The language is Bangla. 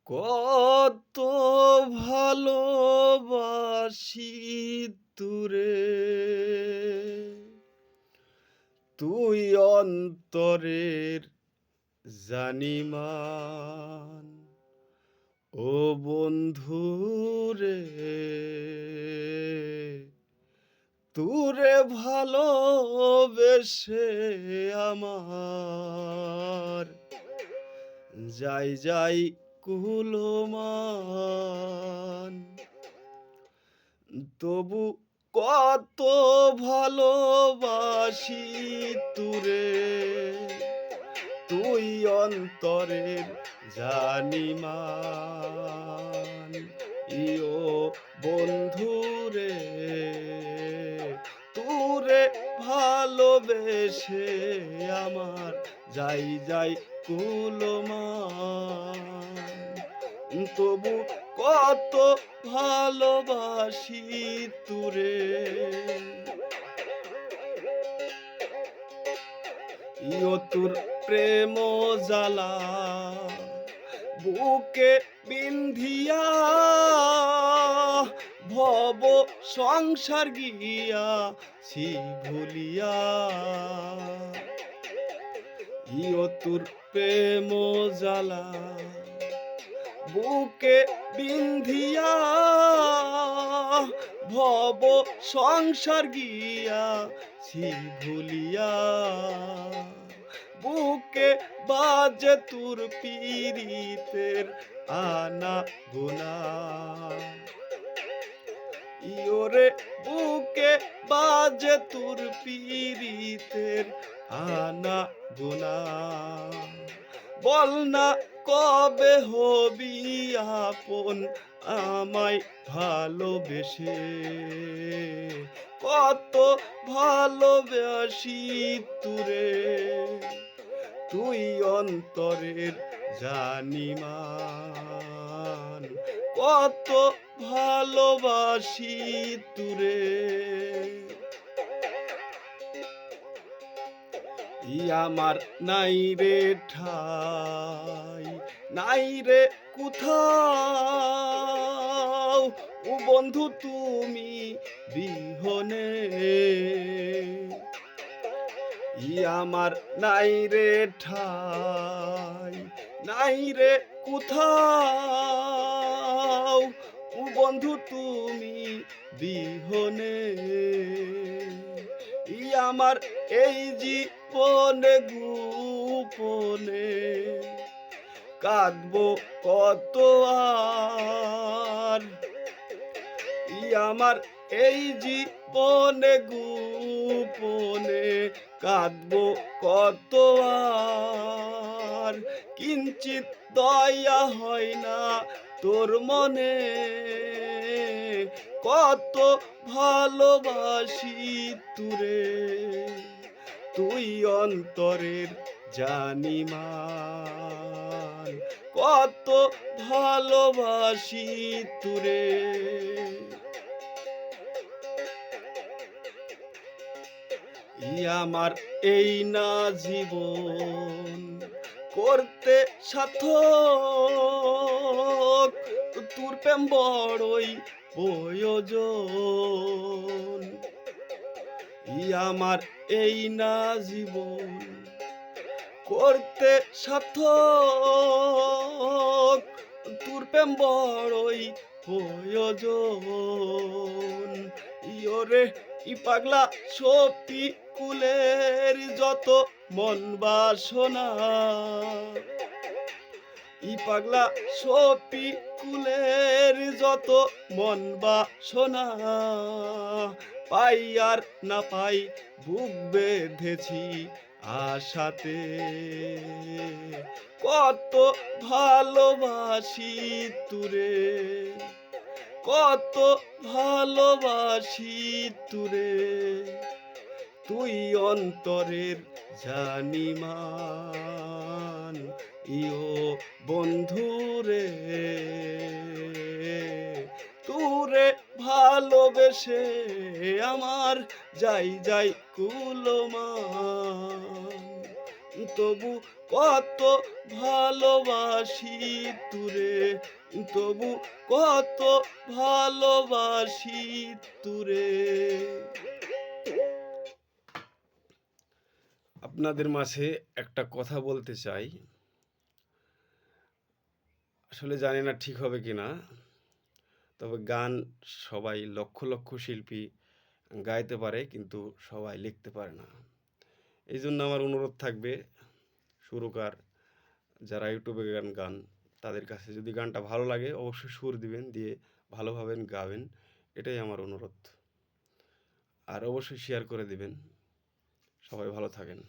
কত ভালোবাসি তোরে, তুই অন্তরের জানিমান। ও বন্ধু রে, তোরে ভালোবেসে আমার যাই যাই কুলমান। তবু কত ভালোবাসি তোরে, তুই অন্তরের জানিমান। ইও বন্ধু রে, তোরে ভালোবেসে আমার যাই যাই কুলমান। তবু কত ভালোবাসি তোরে, ইও তোর প্রেম জ্বালা বুকে বিন্ধিয়া, ভব সংসার গিয়া ছি ভুলিয়া। ইও তোর প্রেম জ্বালা বুকে বিন্ধিয়া, ভব সংসার গিয়া ছি ভুলিয়া। বুকে বাজে তোর পীড়িতের আনা গোনা, ইয়োরে বুকে বাজে তোর পীড়িতের আনা গোনা। বল না কবে হবি আপন আমায় ভালোবেসে, কত ভালোবাসি তোরে, তুই অন্তরের জানিমান। কত ভালোবাসি তোরে, আমার নাই রে ঠাই, নাই রে কোথাও, ও বন্ধু তুমি বিহনে। আমার নাই রে ঠাই, নাই রে কোথাও, ও বন্ধু তুমি বিহনে। আমার এই জীবনে গোপনে কাঁদবো কত আর। আমার এই জীবনে গোপনে কাঁদবো কত আর। কিঞ্চিত দয়া হয় না তোর মনে, কত ভালোবাসি তোরে, তুই অন্তরের জানিমান। কত ভালোবাসি তোরে, আমার এই না জীবন করতে সার্থক, তোর প্রেম বড়ই প্রয়োজন। আমার এই না জীবন করতে সার্থক, তোর প্রেম বড়ই প্রয়োজন। ইয়োরে ই পাগলা সপি কুলের যত মন বাসনা, ই পাগলা সপি কুলের যত মন বাসনা। পাই আর না পাই বুক বেঁধেছি আশাতে, কত ভালোবাসি তোরে, কত ভালোবাসি তোরে, তুই অন্তরের জানিমান। ইও বন্ধু রে, তোরে ভালোবেসে আমার যাই যাই কুলমান। তবু কত ভালোবাসি তুরে, তবু কত ভালোবাসি তুরে। আপনাদের মাঝে একটা কথা বলতে চাই, আসলে জানি না ঠিক হবে কিনা, তবে গান সবাই লক্ষ লক্ষ শিল্পী গাইতে পারে, কিন্তু সবাই লিখতে পারে না। এই জন্য আমার অনুরোধ থাকবে, সুরকার যারা ইউটিউবে গান তাদের কাছে যদি গানটা ভালো লাগে অবশ্যই সুর দিবেন, দিয়ে ভালোভাবে গাবেন, এটাই আমার অনুরোধ। আর অবশ্যই শেয়ার করে দিবেন। সবাই ভালো থাকেন।